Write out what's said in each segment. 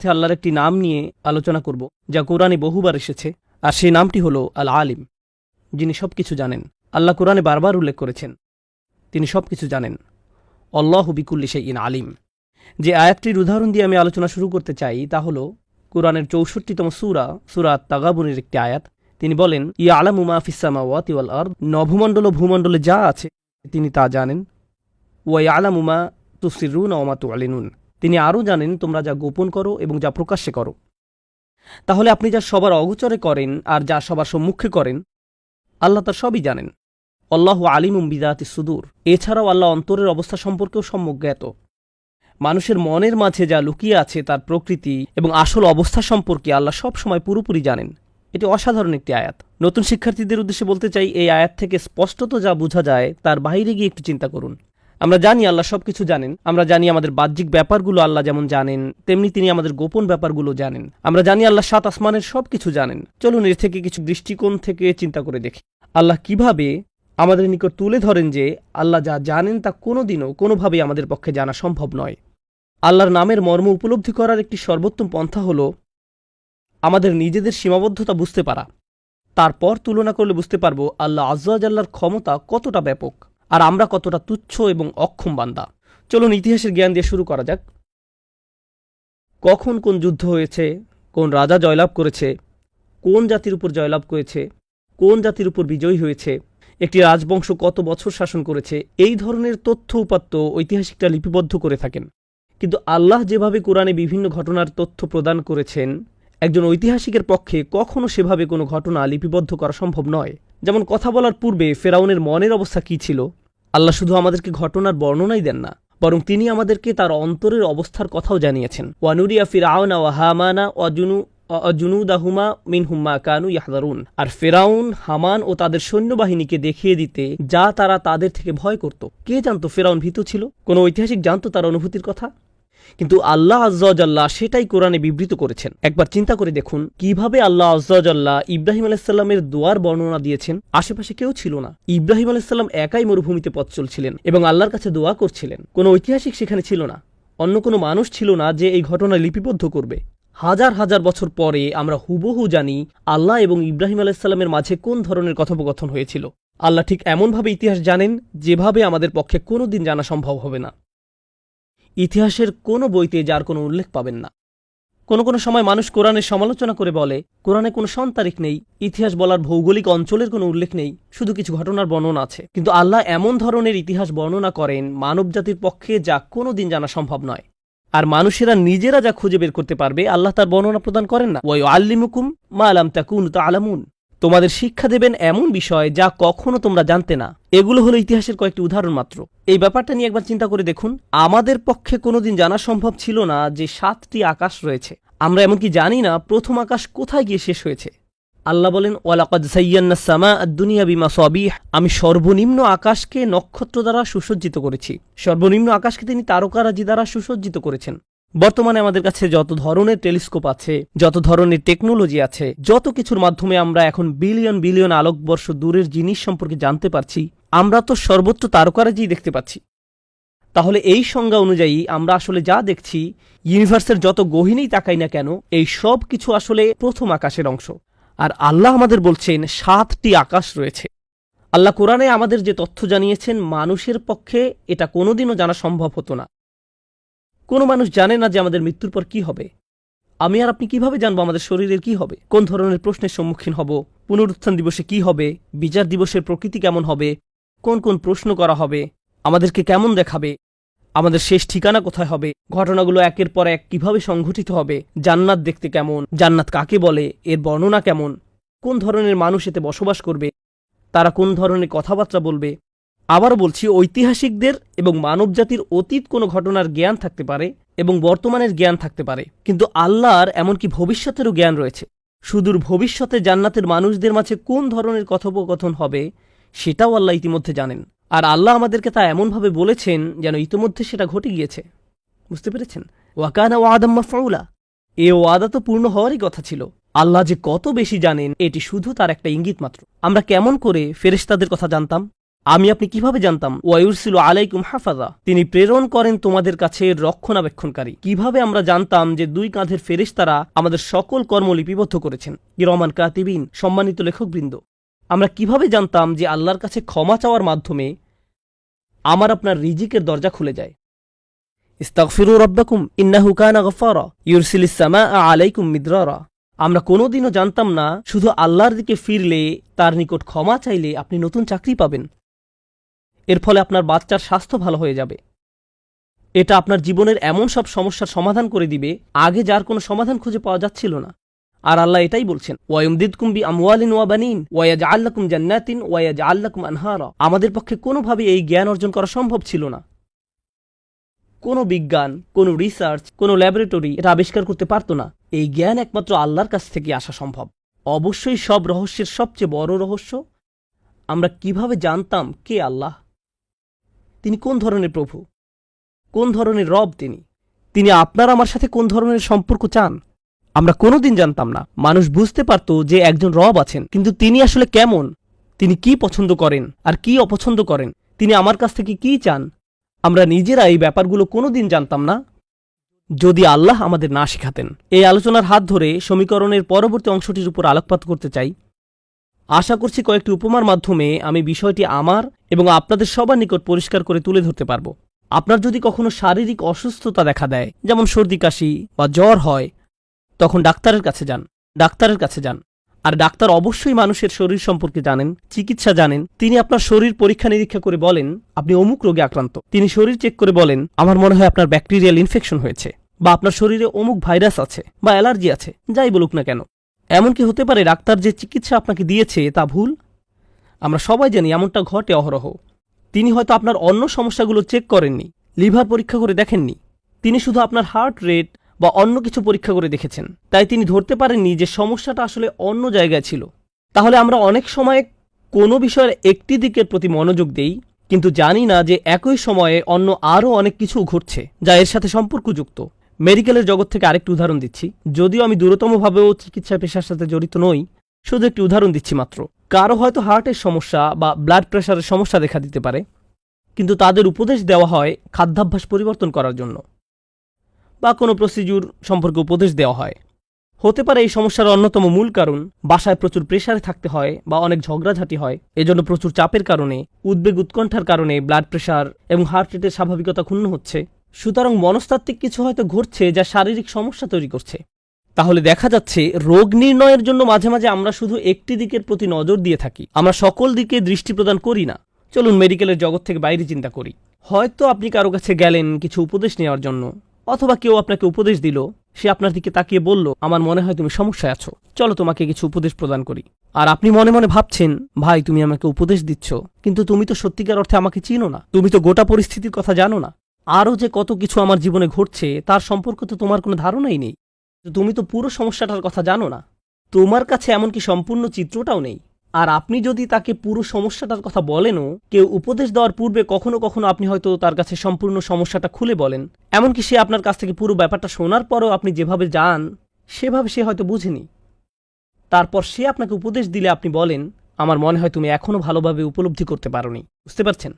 আল্লাহর একটি নাম নিয়ে আলোচনা করব যা কোরআনে বহুবার এসেছে, আর সেই নামটি হল আল আলিম, যিনি সবকিছু জানেন। আল্লাহ কোরআনে বারবার উল্লেখ করেছেন তিনি সবকিছু জানেন। আল্লাহু বিকুল্লি শাইইন আলিম। যে আয়াতটির উদাহরণ দিয়ে আমি আলোচনা শুরু করতে চাই তা হল কোরআনের ৬৪তম সূরা তাগাবুনের একটি আয়াত। তিনি বলেন, ইয়ালামু মা ফিস সামাওয়াতি ওয়াল আরদ, নভমণ্ডল ও ভূমণ্ডলে যা আছে তিনি তা জানেন। ওয়া ইয়ালামু মা তুসিরুনা ওয়া মা তু'লিনুন, তিনি আরও জানেন তোমরা যা গোপন করো এবং যা প্রকাশ্যে করো। তাহলে আপনি যা সবার অগোচরে করেন আর যা সবার সম্মুখে করেন, আল্লাহ তার সবই জানেন। আল্লাহু আলিমুম বিযাতিস সুদূর। এছাড়াও আল্লাহ অন্তরের অবস্থা সম্পর্কেও সম্যক জ্ঞাত। মানুষের মনের মাঝে যা লুকিয়ে আছে তার প্রকৃতি এবং আসল অবস্থা সম্পর্কে আল্লাহ সব সময় পুরোপুরি জানেন। এটি অসাধারণ একটি আয়াত। নতুন শিক্ষার্থীদের উদ্দেশ্যে বলতে চাই, এই আয়াত থেকে স্পষ্টত যা বোঝা যায় তার বাইরে গিয়ে একটু চিন্তা করুন। আমরা জানি আল্লাহ সবকিছু জানেন। আমরা জানি আমাদের বাহ্যিক ব্যাপারগুলো আল্লাহ যেমন জানেন, তেমনি তিনি আমাদের গোপন ব্যাপারগুলো জানেন। আমরা জানি আল্লাহ ৭ আসমানের সবকিছু জানেন। চলুন এর থেকে কিছু দৃষ্টিকোণ থেকে চিন্তা করে দেখি আল্লাহ কিভাবে আমাদের নিকট তুলে ধরেন যে আল্লাহ যা জানেন তা কোনোদিনও কোনোভাবেই আমাদের পক্ষে জানা সম্ভব নয়। আল্লাহর নামের মর্ম উপলব্ধি করার একটি সর্বোত্তম পন্থা হল আমাদের নিজেদের সীমাবদ্ধতা বুঝতে পারা। তারপর তুলনা করলে বুঝতে পারব আল্লাহ আয্যা ওয়া জাল্লার ক্ষমতা কতটা ব্যাপক আর আমরা কতটা তুচ্ছ এবং অক্ষম বান্দা। চলুন ইতিহাসের জ্ঞান দিয়ে শুরু করা যাক। কখন কোন যুদ্ধ হয়েছে, কোন রাজা জয়লাভ করেছে, কোন জাতির উপর জয়লাভ করেছে, কোন জাতির উপর বিজয়ী হয়েছে, একটি রাজবংশ কত বছর শাসন করেছে, এই ধরনের তথ্য উপাত্ত ঐতিহাসিকরা লিপিবদ্ধ করে থাকেন। কিন্তু আল্লাহ যেভাবে কোরআনে বিভিন্ন ঘটনার তথ্য প্রদান করেছেন, একজন ঐতিহাসিকের পক্ষে কখনও সেভাবে কোনো ঘটনা লিপিবদ্ধ করা সম্ভব নয়। যেমন কথা বলার পূর্বে ফেরাউনের মনের অবস্থা কী ছিল, আল্লাহ শুধু আমাদেরকে ঘটনার বর্ণনাই দেন না, বরং তিনি আমাদেরকে তার অন্তরের অবস্থার কথাও জানিয়েছেন। ওয়ানুরিয়া ফিরআউনা ওয়া হামানা ওয়া জুনুদাহুমা মিনহুম মা কানু ইয়াহযারুন। আর ফেরাউন, হামান ও তাদের সৈন্যবাহিনীকে দেখিয়ে দিতে যা তারা তাদের থেকে ভয় করত। কে জানতো ফেরাউন ভীতু ছিল? কোনো ঐতিহাসিক জানতো তার অনুভূতির কথা? কিন্তু আল্লাহ আয্যা ওয়া জাল্লা সেটাই কোরআনে বিবৃত করেছেন। একবার চিন্তা করে দেখুন কিভাবে আল্লাহ আয্যা ওয়া জাল্লা ইব্রাহিম আলাইহিস সালামের দোয়ার বর্ণনা দিয়েছেন। আশেপাশে কেউ ছিল না, ইব্রাহিম আলাইহিস সালাম একাই মরুভূমিতে পথ চলছিলেন এবং আল্লাহর কাছে দোয়া করছিলেন। কোনো ঐতিহাসিক সেখানে ছিল না, অন্য কোনো মানুষ ছিল না যে এই ঘটনা লিপিবদ্ধ করবে। হাজার হাজার বছর পরে আমরা হুবহু জানি আল্লাহ এবং ইব্রাহিম আলাইহিস সালামের মাঝে কোন ধরনের কথোপকথন হয়েছিল। আল্লাহ ঠিক এমনভাবে ইতিহাস জানেন যেভাবে আমাদের পক্ষে কোনোদিন জানা সম্ভব হবে না। ইতিহাসের কোনো বইতে যার কোনো উল্লেখ পাবেন না। কোনো সময় মানুষ কোরআনের সমালোচনা করে বলে কোরআনে কোনো সন তারিখ নেই, ইতিহাস বলার ভৌগোলিক অঞ্চলের কোনো উল্লেখ নেই, শুধু কিছু ঘটনার বর্ণনা আছে। কিন্তু আল্লাহ এমন ধরনের ইতিহাস বর্ণনা করেন মানবজাতির পক্ষে যা কোনোদিন জানা সম্ভব নয়। আর মানুষেরা নিজেরা যা খুঁজে বের করতে পারবে আল্লাহ তার বর্ণনা প্রদান করেন না। ওয়া ইউআল্লিমুকুম মা লাম তাকুনু তা'লামুন, তোমাদের শিক্ষা দেবেন এমন বিষয় যা কখনো তোমরা জানতে না। এগুলো হলো ইতিহাসের কয়েকটি উদাহরণ মাত্র। এই ব্যাপারটা নিয়ে একবার চিন্তা করে দেখুন। আমাদের পক্ষে কোনোদিন জানা সম্ভব ছিল না যে 7টি আকাশ রয়েছে। আমরা এমনকি জানি না প্রথম আকাশ কোথায় গিয়ে শেষ হয়েছে। আল্লাহ বলেন, ওয়ালাকাদ যায়্যানাস সামা আদ-দুনিয়া বিমাসাবিহ, আমি সর্বনিম্ন আকাশকে নক্ষত্র দ্বারা সুসজ্জিত করেছি। সর্বনিম্ন আকাশকে তিনি তারকারাজি দ্বারা সুসজ্জিত করেছেন। বর্তমানে আমাদের কাছে যত ধরনের টেলিস্কোপ আছে, যত ধরনের টেকনোলজি আছে, যত কিছুর মাধ্যমে আমরা এখন বিলিয়ন বিলিয়ন আলোকবর্ষ দূরের জিনিস সম্পর্কে জানতে পারছি, আমরা তো সর্বোচ্চ তারকারাজি দেখতে পাচ্ছি। তাহলে এই সংজ্ঞা অনুযায়ী আমরা আসলে যা দেখছি, ইউনিভার্সের যত গহীনেই তাকাই না কেন, এই সব কিছু আসলে প্রথম আকাশের অংশ। আর আল্লাহ আমাদের বলছেন 7টি আকাশ রয়েছে। আল্লাহ কোরআনে আমাদের যে তথ্য জানিয়েছেন মানুষের পক্ষে এটা কোনোদিনও জানা সম্ভব হতো না। কোনো মানুষ জানে না যে আমাদের মৃত্যুর পর কি হবে। আমি আর আপনি কিভাবে জানবো আমাদের শরীরের কি হবে, কোন ধরনের প্রশ্নের সম্মুখীন হব, পুনরুত্থান দিবসে কি হবে, বিচার দিবসের প্রকৃতি কেমন হবে, কোন কোন প্রশ্ন করা হবে, আমাদেরকে কেমন দেখাবে, আমাদের শেষ ঠিকানা কোথায় হবে, ঘটনাগুলো একের পর এক কিভাবে সংঘটিত হবে, জান্নাত দেখতে কেমন, জান্নাত কাকে বলে, এর বর্ণনা কেমন, কোন ধরনের মানুষ এতে বসবাস করবে, তারা কোন ধরনের কথাবার্তা বলবে। আবারও বলছি, ঐতিহাসিকদের এবং মানবজাতির অতীত কোনো ঘটনার জ্ঞান থাকতে পারে এবং বর্তমানের জ্ঞান থাকতে পারে, কিন্তু আল্লাহর এমনকি ভবিষ্যতেরও জ্ঞান রয়েছে। সুদূর ভবিষ্যতে জান্নাতের মানুষদের মাঝে কোন ধরনের কথোপকথন হবে সেটাও আল্লাহ ইতিমধ্যে জানেন। আর আল্লাহ আমাদেরকে তা এমনভাবে বলেছেন যেন ইতিমধ্যে সেটা ঘটে গিয়েছে। বুঝতে পেরেছেন? ওয়া কানা ওয়া'দাম মাফউলা, এ ওয়াদা তো পূর্ণ হওয়ারই কথা ছিল। আল্লাহ যে কত বেশি জানেন এটি শুধু তার একটা ইঙ্গিত মাত্র। আমরা কেমন করে ফেরেশতাদের কথা জানতাম? আমি আপনি কিভাবে জানতাম? ওয়ায়ুরসিলু আলাইকুম হাফাজা, তিনি প্রেরণ করেন তোমাদের কাছে রক্ষণাবেক্ষণকারী। কিভাবে আমরা জানতাম যে 2 কাঁধের ফেরেশতারা আমাদের সকল কর্ম লিপিবদ্ধ করেছেন? কিরামান কাতিবিন, সম্মানিত লেখকবৃন্দ। আমরা কিভাবে জানতাম যে আল্লাহর কাছে ক্ষমা চাওয়ার মাধ্যমে আমার আপনার রিজিকের দরজা খুলে যায়? ইস্তাগফিরু রাব্বাকুম ইন্নাহু কানা গফফারা ইউরসিলিস সামাআ আলাইকুম মিদরারা। আমরা কোনোদিনও জানতাম না শুধু আল্লাহর দিকে ফিরলে, তার নিকট ক্ষমা চাইলে আপনি নতুন চাকরি পাবেন। এর ফলে আপনার বাচ্চার স্বাস্থ্য ভালো হয়ে যাবে। এটা আপনার জীবনের এমন সব সমস্যার সমাধান করে দিবে আগে যার কোনো সমাধান খুঁজে পাওয়া যাচ্ছিল না। আর আল্লাহ এটাই বলছেন, ওয়ায়ুমদিদকুম বিআমওয়ালিন ওয়া বানিন ওয়ায়াজআল লাকুম জান্নাতিন ওয়ায়াজআল লাকুম আনহারা। আমাদের পক্ষে কোনোভাবে এই জ্ঞান অর্জন করা সম্ভব ছিল না। কোনো বিজ্ঞান, কোনো রিসার্চ, কোনো ল্যাবরেটরি এটা আবিষ্কার করতে পারত না। এই জ্ঞান একমাত্র আল্লাহর কাছ থেকে আসা সম্ভব। অবশ্যই সব রহস্যের সবচেয়ে বড় রহস্য, আমরা কিভাবে জানতাম কে আল্লাহ, তিনি কোন ধরনের প্রভু, কোন ধরনের রব, তিনি আপনার আমার সাথে কোন ধরনের সম্পর্ক চান। আমরা কোনোদিন জানতাম না। মানুষ বুঝতে পারত যে একজন রব আছেন, কিন্তু তিনি আসলে কেমন, তিনি কি পছন্দ করেন আর কি অপছন্দ করেন, তিনি আমার কাছ থেকে কি চান, আমরা নিজেরা এই ব্যাপারগুলো কোনোদিন জানতাম না যদি আল্লাহ আমাদের না শেখাতেন। এই আলোচনার হাত ধরে সমীকরণের পরবর্তী অংশটির উপর আলোকপাত করতে চাই। আশা করছি কয়েকটি উপমার মাধ্যমে আমি বিষয়টি আমার এবং আপনাদের সবার নিকট পরিষ্কার করে তুলে ধরতে পারব। আপনার যদি কখনো শারীরিক অসুস্থতা দেখা দেয়, যেমন সর্দি কাশি বা জ্বর হয়, তখন ডাক্তারের কাছে যান। আর ডাক্তার অবশ্যই মানুষের শরীর সম্পর্কে জানেন, চিকিৎসা জানেন। তিনি আপনার শরীর পরীক্ষা নিরীক্ষা করে বলেন আপনি অমুক রোগে আক্রান্ত। তিনি শরীর চেক করে বলেন আমার মনে হয় আপনার ব্যাকটেরিয়াল ইনফেকশন হয়েছে, বা আপনার শরীরে অমুক ভাইরাস আছে বা অ্যালার্জি আছে, যাই বলুক না কেন। এমনকি হতে পারে ডাক্তার যে চিকিৎসা আপনাকে দিয়েছে তা ভুল। আমরা সবাই জানি এমনটা ঘটে অহরহ। তিনি হয়তো আপনার অন্য সমস্যাগুলো চেক করেননি, লিভার পরীক্ষা করে দেখেননি। তিনি শুধু আপনার হার্ট রেট বা অন্য কিছু পরীক্ষা করে দেখেছেন। তাই তিনি ধরতে পারেননি যে সমস্যাটা আসলে অন্য জায়গায় ছিল। তাহলে আমরা অনেক সময় কোনো বিষয়ের একটি দিকের প্রতি মনোযোগ দেই, কিন্তু জানি না যে একই সময়ে অন্য আরও অনেক কিছু ঘটছে যা এর সাথে সম্পর্কযুক্ত। মেডিকেলের জগৎ থেকে আরেকটি উদাহরণ দিচ্ছি, যদিও আমি দূরতমভাবেও চিকিৎসা পেশার সাথে জড়িত নই, শুধু একটি উদাহরণ দিচ্ছি মাত্র। কারো হয়তো হার্টের সমস্যা বা ব্লাড প্রেশারের সমস্যা দেখা দিতে পারে, কিন্তু তাদের উপদেশ দেওয়া হয় খাদ্যাভ্যাস পরিবর্তন করার জন্য, বা কোনো প্রসিডিউর সম্পর্কে উপদেশ দেওয়া হয়। হতে পারে এই সমস্যার অন্যতম মূল কারণ বাসায় প্রচুর প্রেসারে থাকতে হয় বা অনেক ঝগড়াঝাটি হয়, এজন্য প্রচুর চাপের কারণে, উদ্বেগ উৎকণ্ঠার কারণে ব্লাড প্রেশার এবং হার্ট রেটের স্বাভাবিকতা ক্ষুণ্ণ হচ্ছে। সুতরাং মনস্তাত্ত্বিক কিছু হয়তো ঘটছে যা শারীরিক সমস্যা তৈরি করছে। তাহলে দেখা যাচ্ছে রোগ নির্ণয়ের জন্য মাঝে মাঝে আমরা শুধু একটি দিকের প্রতি নজর দিয়ে থাকি, আমরা সকল দিকে দৃষ্টি প্রদান করি না। চলুন মেডিকেলের জগৎ থেকে বাইরে চিন্তা করি। হয়তো আপনি কারো কাছে গেলেন কিছু উপদেশ নেওয়ার জন্য, অথবা কেউ আপনাকে উপদেশ দিল, সে আপনার দিকে তাকিয়ে বলল আমার মনে হয় তুমি সমস্যায় আছো, চলো তোমাকে কিছু উপদেশ প্রদান করি। আর আপনি মনে মনে ভাবছেন ভাই তুমি আমাকে উপদেশ দিচ্ছ, কিন্তু তুমি তো সত্যিকার অর্থে আমাকে চিনো না, তুমি তো গোটা পরিস্থিতির কথা জানো না, আরও যে কত কিছু আমার জীবনে ঘটছে তার সম্পর্কে তো তোমার কোনো ধারণাই নেই, তুমি তো পুরো সমস্যাটার কথা জানো না, তোমার কাছে এমনকি সম্পূর্ণ চিত্রটাও নেই। আর আপনি যদি তাকে পুরো সমস্যাটার কথা বলেনও, কেউ উপদেশ দেওয়ার পূর্বে কখনো কখনো আপনি হয়তো তার কাছে সম্পূর্ণ সমস্যাটা খুলে বলেন, এমনকি সে আপনার কাছ থেকে পুরো ব্যাপারটা শোনার পরও আপনি যেভাবে যান সেভাবে সে হয়তো বুঝেনি। তারপর সে আপনাকে উপদেশ দিলে আপনি বলেন আমার মনে হয় তুমি এখনও ভালোভাবে উপলব্ধি করতে পারোনি। বুঝতে পারছেন?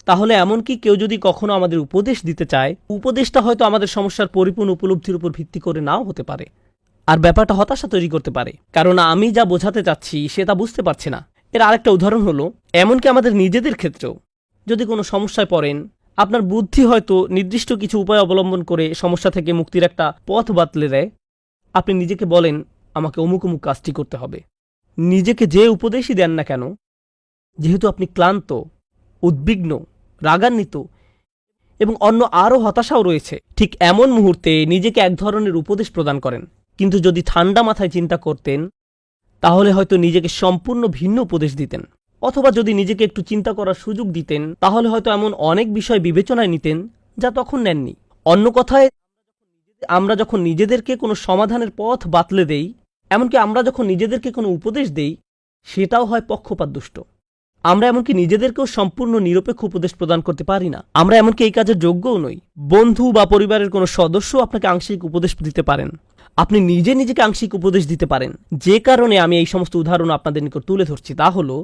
তাহলে এমনকি কেউ যদি কখনো আমাদের উপদেশ দিতে চায়, উপদেশটা হয়তো আমাদের সমস্যার পরিপূর্ণ উপলব্ধির উপর ভিত্তি করে নাও হতে পারে, আর ব্যাপারটা হতাশা তৈরি করতে পারে, কারণ আমি যা বোঝাতে চাচ্ছি সে তা বুঝতে পারছে না। এর আরেকটা উদাহরণ হলো, এমনকি আমাদের নিজেদের ক্ষেত্রেও যদি কোনো সমস্যায় পড়েন, আপনার বুদ্ধি হয়তো নির্দিষ্ট কিছু উপায় অবলম্বন করে সমস্যা থেকে মুক্তির একটা পথ বাতলে দেয়। আপনি নিজেকে বলেন আমাকে অমুক অমুক কাজটি করতে হবে। নিজেকে যে উপদেশই দেন না কেন, যেহেতু আপনি ক্লান্ত, উদ্বিগ্ন, রাগান্বিত এবং অন্য আরও হতাশাও রয়েছে, ঠিক এমন মুহূর্তে নিজেকে এক ধরনের উপদেশ প্রদান করেন। কিন্তু যদি ঠান্ডা মাথায় চিন্তা করতেন, তাহলে হয়তো নিজেকে সম্পূর্ণ ভিন্ন উপদেশ দিতেন, অথবা যদি নিজেকে একটু চিন্তা করার সুযোগ দিতেন, তাহলে হয়তো এমন অনেক বিষয় বিবেচনায় নিতেন যা তখন নেননি। অন্য কথায়, আমরা যখন নিজেদেরকে কোনো সমাধানের পথ বাতলে দেই, এমনকি আমরা যখন নিজেদেরকে কোনো উপদেশ দেই, সেটাও হয় পক্ষপাতদুষ্ট। আমরা এমনকি নিজেদেরকেও সম্পূর্ণ নিরপেক্ষ উপদেশ প্রদান করতে পারি না। আমরা এমনকি এই কাজের যোগ্যও নই। বন্ধু বা পরিবারের কোনো সদস্য আপনাকে আংশিক উপদেশ দিতে পারেন, আপনি নিজে নিজেকে আংশিক উপদেশ দিতে পারেন। যে কারণে আমি এই সমস্ত উদাহরণ আপনাদের নিকট তুলে ধরছি তা হলো,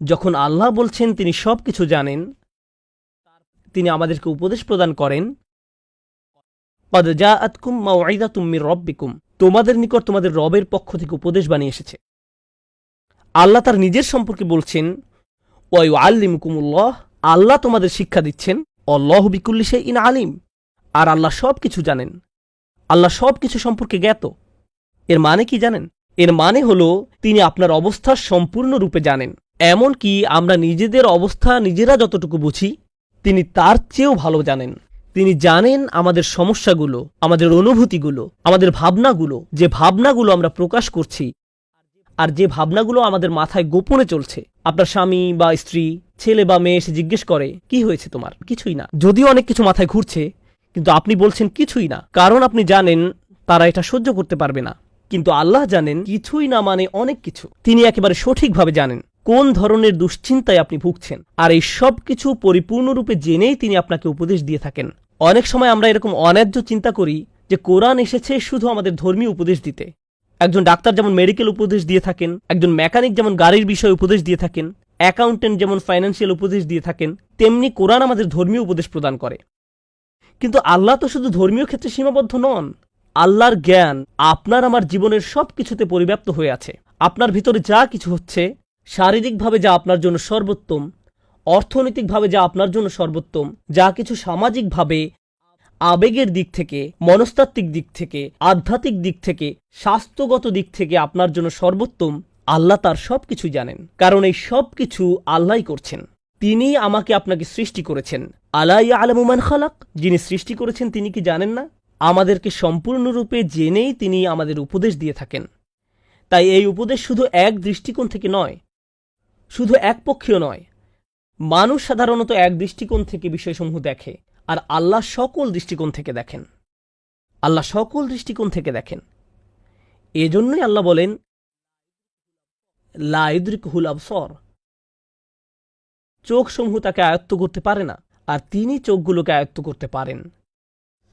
যখন আল্লাহ বলছেন তিনি সব কিছু জানেন, তিনি আমাদেরকে উপদেশ প্রদান করেন, ক্বাদ জাআতকুম মাউইযাতুম মির রাব্বিকুম, তোমাদের নিকট তোমাদের রবের পক্ষ থেকে উপদেশ বাণী এসেছে। আল্লাহ তার নিজের সম্পর্কে বলছেন, ওয়া ইউআল্লিমুকুমুল্লাহ, আল্লাহ তোমাদের শিক্ষা দিচ্ছেন, আল্লাহু বিকুল্লি শাইইন আলিম, আর আল্লাহ সব কিছু জানেন, আল্লাহ সব কিছু সম্পর্কে জ্ঞাত। এর মানে কি জানেন? এর মানে হলো তিনি আপনার অবস্থা সম্পূর্ণরূপে জানেন। এমন কি আমরা নিজেদের অবস্থা নিজেরা যতটুকু বুঝি, তিনি তার চেয়েও ভালো জানেন। তিনি জানেন আমাদের সমস্যাগুলো, আমাদের অনুভূতিগুলো, আমাদের ভাবনাগুলো, যে ভাবনাগুলো আমরা প্রকাশ করছি আর যে ভাবনাগুলো আমাদের মাথায় গোপনে চলছে। আপনার স্বামী বা স্ত্রী, ছেলে বা মেয়ে এসে জিজ্ঞেস করে, কি হয়েছে তোমার? কিছুই না। যদিও অনেক কিছু মাথায় ঘুরছে, কিন্তু আপনি বলছেন কিছুই না, কারণ আপনি জানেন তারা এটা সহ্য করতে পারবে না। কিন্তু আল্লাহ জানেন কিছুই না মানে অনেক কিছু। তিনি একেবারে সঠিকভাবে জানেন কোন ধরনের দুশ্চিন্তায় আপনি ভুগছেন, আর এই সব কিছু পরিপূর্ণরূপে জেনেই তিনি আপনাকে উপদেশ দিয়ে থাকেন। অনেক সময় আমরা এরকম অন্যায্য চিন্তা করি যে কোরআন এসেছে শুধু আমাদের ধর্মীয় উপদেশ দিতে। একজন ডাক্তার যেমন মেডিকেল উপদেশ দিয়ে থাকেন, একজন মেকানিক যেমন গাড়ির বিষয়ে উপদেশ দিয়ে থাকেন, অ্যাকাউন্টেন্ট যেমন ফাইন্যান্সিয়াল উপদেশ দিয়ে থাকেন, তেমনি কোরআন আমাদের ধর্মীয় উপদেশ প্রদান করে। কিন্তু আল্লাহ তো শুধু ধর্মীয় ক্ষেত্রে সীমাবদ্ধ নন। আল্লাহর জ্ঞান আপনার আমার জীবনের সব কিছুতে পরিব্যাপ্ত হয়ে আছে। আপনার ভিতরে যা কিছু হচ্ছে, শারীরিকভাবে যা আপনার জন্য সর্বোত্তম, অর্থনৈতিকভাবে যা আপনার জন্য সর্বোত্তম, যা কিছু সামাজিকভাবে, আবেগের দিক থেকে, মনস্তাত্ত্বিক দিক থেকে, আধ্যাত্মিক দিক থেকে, স্বাস্থ্যগত দিক থেকে আপনার জন্য সর্বোত্তম, আল্লাহ তার সব কিছুই জানেন। কারণ এই সব কিছু আল্লাহই করছেন। তিনি আমাকে আপনাকে সৃষ্টি করেছেন। আলা ইয়ালামু মান খালাক, যিনি সৃষ্টি করেছেন তিনি কি জানেন না? আমাদেরকে সম্পূর্ণরূপে জেনেই তিনি আমাদের উপদেশ দিয়ে থাকেন। তাই এই উপদেশ শুধু এক দৃষ্টিকোণ থেকে নয়, শুধু একপক্ষীয় নয়। মানুষ সাধারণত এক দৃষ্টিকোণ থেকে বিষয়সমূহ দেখে, আর আল্লাহ সকল দৃষ্টিকোণ থেকে দেখেন। আল্লাহ সকল দৃষ্টিকোণ থেকে দেখেন। এজন্যই আল্লাহ বলেন, লা ইউদরিকুহুল আবসার, চোখসমূহ তাকে আয়ত্ত করতে পারে না, আর তিনি চোখগুলোকে আয়ত্ত করতে পারেন।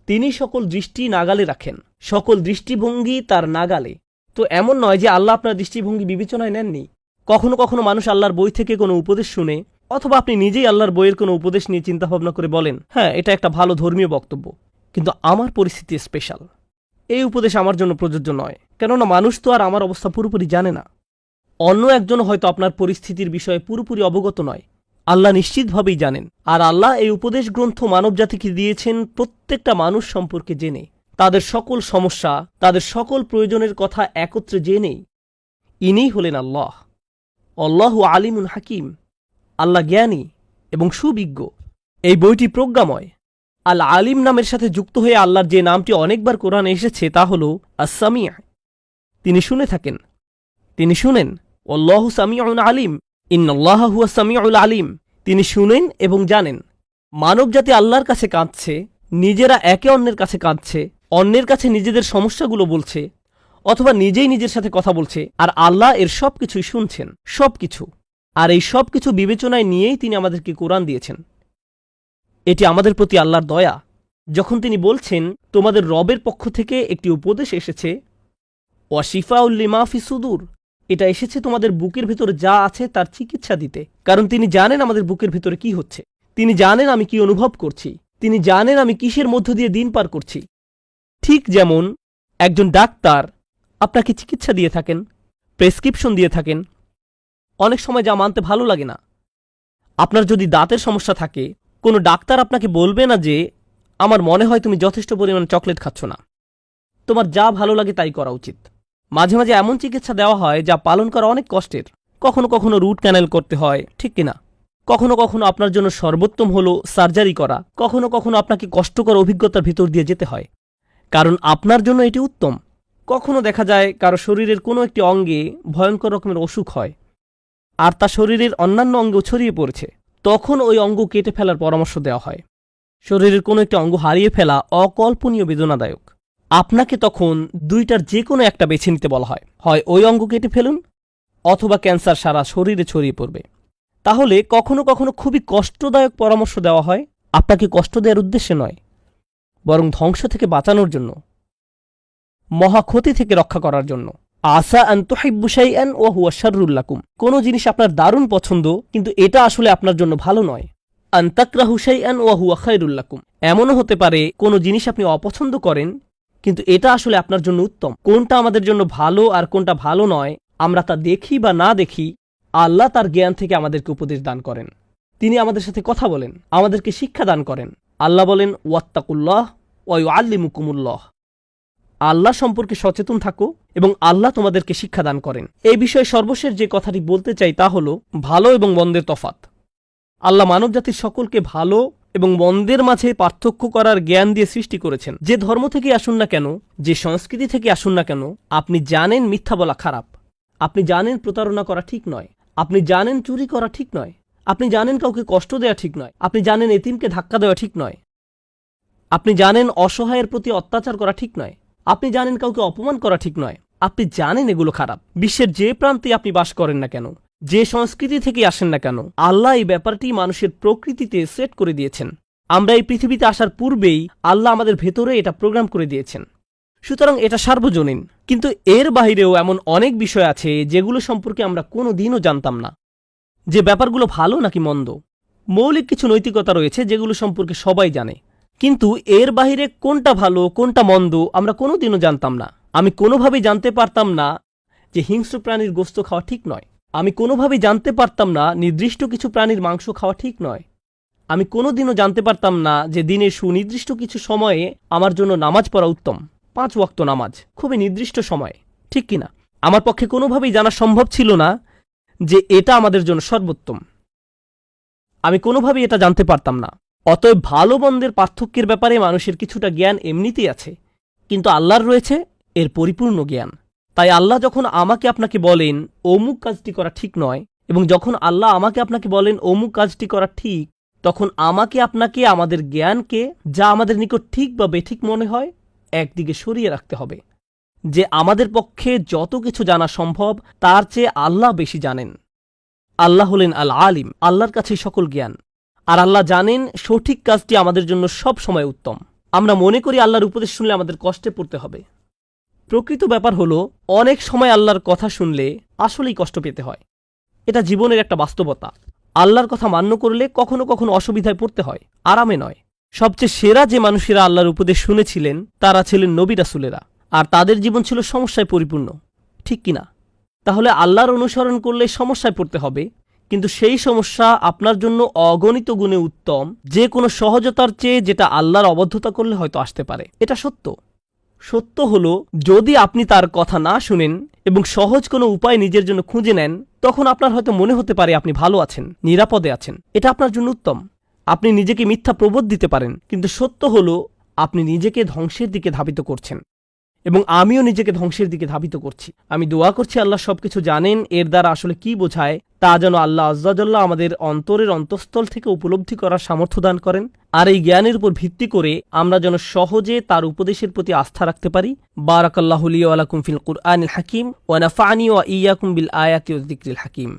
তিনি সকল দৃষ্টি নাগালে রাখেন, সকল দৃষ্টিভঙ্গি তার নাগালে। তো এমন নয় যে আল্লাহ আপনার দৃষ্টিভঙ্গি বিবেচনায় নেননি। কখনো কখনো মানুষ আল্লাহর বই থেকে কোনো উপদেশ শুনে, অথবা আপনি নিজেই আল্লাহর বইয়ের কোনো উপদেশ নিয়ে চিন্তাভাবনা করে বলেন, হ্যাঁ এটা একটা ভালো ধর্মীয় বক্তব্য, কিন্তু আমার পরিস্থিতি স্পেশাল, এই উপদেশ আমার জন্য প্রযোজ্য নয়। কেননা মানুষ তো আর আমার অবস্থা পুরোপুরি জানে না। অন্য একজন হয়তো আপনার পরিস্থিতির বিষয়ে পুরোপুরি অবগত নয়, আল্লাহ নিশ্চিতভাবেই জানেন। আর আল্লাহ এই উপদেশ গ্রন্থ মানবজাতিকে দিয়েছেন প্রত্যেকটা মানুষ সম্পর্কে জেনে, তাদের সকল সমস্যা, তাদের সকল প্রয়োজনের কথা একত্রে জেনেই। ইনিই হলেন আল্লাহ। আল্লাহু আলিমুন হাকিম, আল্লাহ জ্ঞানী এবং সুবিজ্ঞ। এই বইটি প্রজ্ঞাময়। আল আলিম নামের সাথে যুক্ত হয়ে আল্লাহর যে নামটি অনেকবার কোরআনে এসেছে তা হল আস-সামি'। তিনি শুনে থাকেন, তিনি শুনেন। আল্লাহু সামিউন আলিম, ইন্নাল্লাহা হুয়াস সামিউল আলিম। তিনি শুনেন এবং জানেন। মানবজাতি আল্লাহর কাছে কাঁদছে, নিজেরা একে অন্যের কাছে কাঁদছে, অন্যের কাছে নিজেদের সমস্যাগুলো বলছে, অথবা নিজেই নিজের সাথে কথা বলছে, আর আল্লাহ এর সব কিছুই শুনছেন, সব কিছু। আর এই সব কিছু বিবেচনায় নিয়েই তিনি আমাদেরকে কোরআন দিয়েছেন। এটি আমাদের প্রতি আল্লাহর দয়া। যখন তিনি বলছেন, তোমাদের রবের পক্ষ থেকে একটি উপদেশ এসেছে, ওয়া শিফাউল লিমা ফি সুদূর, এটা এসেছে তোমাদের বুকের ভিতরে যা আছে তার চিকিৎসা দিতে। কারণ তিনি জানেন আমাদের বুকের ভিতরে কি হচ্ছে, তিনি জানেন আমি কি অনুভব করছি, তিনি জানেন আমি কিসের মধ্য দিয়ে দিন পার করছি। ঠিক যেমন একজন ডাক্তার আপনাকে চিকিৎসা দিয়ে থাকেন, প্রেসক্রিপশন দিয়ে থাকেন, অনেক সময় যা মানতে ভালো লাগে না। আপনার যদি দাঁতের সমস্যা থাকে, কোনো ডাক্তার আপনাকে বলবে না যে আমার মনে হয় তুমি যথেষ্ট পরিমাণে চকলেট খাচ্ছ না, তোমার যা ভালো লাগে তাই করা উচিত। মাঝে মাঝে এমন চিকিৎসা দেওয়া হয় যা পালন করা অনেক কষ্টের। কখনো কখনো রুট ক্যানেল করতে হয়, ঠিক কিনা? কখনো কখনো আপনার জন্য সর্বোত্তম হল সার্জারি করা। কখনো কখনো আপনাকে কষ্টকর অভিজ্ঞতার ভিতর দিয়ে যেতে হয়, কারণ আপনার জন্য এটি উত্তম। কখনো দেখা যায় কারো শরীরের কোনো একটি অঙ্গে ভয়ঙ্কর রকমের অসুখ হয়, আর তা শরীরের অন্যান্য অঙ্গেও ছড়িয়ে পড়েছে। তখন ওই অঙ্গ কেটে ফেলার পরামর্শ দেওয়া হয়। শরীরের কোনো একটি অঙ্গ হারিয়ে ফেলা অকল্পনীয় বেদনাদায়ক। আপনাকে তখন দুইটার যে কোনো একটা বেছে নিতে বলা হয়, হয় ওই অঙ্গ কেটে ফেলুন, অথবা ক্যান্সার সারা শরীরে ছড়িয়ে পড়বে। তাহলে কখনো কখনো খুবই কষ্টদায়ক পরামর্শ দেওয়া হয়, আপনাকে কষ্ট দেওয়ার উদ্দেশ্যে নয়, বরং ধ্বংস থেকে বাঁচানোর জন্য, মহা ক্ষতি থেকে রক্ষা করার জন্য। আসা আন তুহিব্বু শাইআন ওয়া হুয়া শাররুল লাকুম, কোনো জিনিস আপনার দারুণ পছন্দ কিন্তু এটা আসলে আপনার জন্য ভালো নয়। আন তাকরাহু শাইআন ওয়া হুয়া খায়রুল লাকুম, এমনও হতে পারে কোনো জিনিস আপনি অপছন্দ করেন কিন্তু এটা আসলে আপনার জন্য উত্তম। কোনটা আমাদের জন্য ভালো আর কোনটা ভালো নয় আমরা তা দেখি বা না দেখি, আল্লাহ তার জ্ঞান থেকে আমাদেরকে উপদেশ দান করেন, তিনি আমাদের সাথে কথা বলেন, আমাদেরকে শিক্ষা দান করেন। আল্লাহ বলেন ওয়াত্তাকুল্লাহ ওয়া ইউআল্লিমুকুমুল্লাহ, আল্লাহ সম্পর্কে সচেতন থাকো এবং আল্লাহ তোমাদেরকে শিক্ষা দান করেন। এই বিষয়ে সর্বশেষ যে কথাটি বলতে চাই তা হল ভালো এবং মন্দের তফাত। আল্লাহ মানবজাতির সকলকে ভালো এবং মন্দের মাঝে পার্থক্য করার জ্ঞান দিয়ে সৃষ্টি করেছেন। যে ধর্ম থেকে আসুন না কেন, যে সংস্কৃতি থেকে আসুন না কেন, আপনি জানেন মিথ্যা বলা খারাপ, আপনি জানেন প্রতারণা করা ঠিক নয়, আপনি জানেন চুরি করা ঠিক নয়, আপনি জানেন কাউকে কষ্ট দেওয়া ঠিক নয়, আপনি জানেন এতিমকে ধাক্কা দেওয়া ঠিক নয়, আপনি জানেন অসহায়ের প্রতি অত্যাচার করা ঠিক নয়, আপনি জানেন কাউকে অপমান করা ঠিক নয়, আপনি জানেন এগুলো খারাপ। বিশ্বের যে প্রান্তে আপনি বাস করেন না কেন, যে সংস্কৃতি থেকে আসেন না কেন, আল্লাহ এই ব্যাপারটি মানুষের প্রকৃতিতে সেট করে দিয়েছেন। আমরা এই পৃথিবীতে আসার পূর্বেই আল্লাহ আমাদের ভেতরে এটা প্রোগ্রাম করে দিয়েছেন। সুতরাং এটা সার্বজনীন। কিন্তু এর বাইরেও এমন অনেক বিষয় আছে যেগুলো সম্পর্কে আমরা কোনো দিনও জানতাম না, যে ব্যাপারগুলো ভালো নাকি মন্দ। মৌলিক কিছু নৈতিকতা রয়েছে যেগুলো সম্পর্কে সবাই জানে, কিন্তু এর বাইরে কোনটা ভালো কোনটা মন্দ আমরা কোনো দিনও জানতাম না। আমি কোনোভাবেই জানতে পারতাম না যে হিংস্র প্রাণীর গোস্ত খাওয়া ঠিক নয়, আমি কোনোভাবেই জানতে পারতাম না নির্দিষ্ট কিছু প্রাণীর মাংস খাওয়া ঠিক নয়, আমি কোনোদিনও জানতে পারতাম না যে দিনের সুনির্দিষ্ট কিছু সময়ে আমার জন্য নামাজ পড়া উত্তম, 5 ওয়াক্ত নামাজ, খুবই নির্দিষ্ট সময়, ঠিক কিনা? আমার পক্ষে কোনোভাবেই জানা সম্ভব ছিল না যে এটা আমাদের জন্য সর্বোত্তম। আমি কোনোভাবেই এটা জানতে পারতাম না। অতএব ভালো মন্দের পার্থক্যের ব্যাপারে মানুষের কিছুটা জ্ঞান এমনিতেই আছে, কিন্তু আল্লাহর রয়েছে এর পরিপূর্ণ জ্ঞান। তাই আল্লাহ যখন আমাকে আপনাকে বলেন অমুক কাজটি করা ঠিক নয়, এবং যখন আল্লাহ আমাকে আপনাকে বলেন অমুক কাজটি করা ঠিক, তখন আমাকে আপনাকে আমাদের জ্ঞানকে, যা আমাদের নিকট ঠিক বা বেঠিক মনে হয়, একদিকে সরিয়ে রাখতে হবে। যে আমাদের পক্ষে যত কিছু জানা সম্ভব তার চেয়ে আল্লাহ বেশি জানেন। আল্লাহ হলেন আল আলিম, আল্লাহর কাছেই সকল জ্ঞান। আর আল্লাহ জানেন সঠিক কাজটি আমাদের জন্য সব সময় উত্তম। আমরা মনে করি আল্লাহর উপদেশ শুনলে আমাদের কষ্টে পড়তে হবে। প্রকৃত ব্যাপার হলো অনেক সময় আল্লাহর কথা শুনলে আসলেই কষ্ট পেতে হয়। এটা জীবনের একটা বাস্তবতা। আল্লাহর কথা মান্য করলে কখনো কখনো অসুবিধায় পড়তে হয়, আরামে নয়। সবচেয়ে সেরা যে মানুষেরা আল্লাহর উপদেশ শুনেছিলেন তারা ছিলেন নবী রাসূলেরা, আর তাদের জীবন ছিল সমস্যায় পরিপূর্ণ, ঠিক কিনা? তাহলে আল্লাহর অনুসরণ করলে সমস্যায় পড়তে হবে, কিন্তু সেই সমস্যা আপনার জন্য অগণিত গুণে উত্তম যে কোনো সহজতার চেয়ে, যেটা আল্লাহর অবদ্ধতা করলে হয়তো আসতে পারে। এটা সত্য। সত্য হলো যদি আপনি তার কথা না শুনেন এবং সহজ কোনো উপায় নিজের জন্য খুঁজে নেন, তখন আপনার হয়তো মনে হতে পারে আপনি ভালো আছেন, নিরাপদে আছেন, এটা আপনার জন্য উত্তম। আপনি নিজেকে মিথ্যা প্রবোধ দিতে পারেন, কিন্তু সত্য হলো আপনি নিজেকে ধ্বংসের দিকে ধাবিত করছেন, এবং আমিও নিজেকে ধ্বংসের দিকে ধাবিত করছি। আমি দোয়া করছি আল্লাহ সবকিছু জানেন, এর দ্বারা আসলে কি বোঝায় তা যেন আল্লাহ আজ্জা জাল্লা আমাদের অন্তরের অন্তঃস্থল থেকে উপলব্ধি করার সামর্থ্য দান করেন, আর এই জ্ঞানের উপর ভিত্তি করে আমরা যেন সহজে তার উপদেশের প্রতি আস্থা রাখতে পারি। বারাকাল্লাহু লি ওয়া লাকুম ফিল কুরআনিল হাকিম ওয়া নাফা'নি ওয়া ইয়্যাকুম বিল আয়াতি ওয়াজ যিকরিল হাকিম।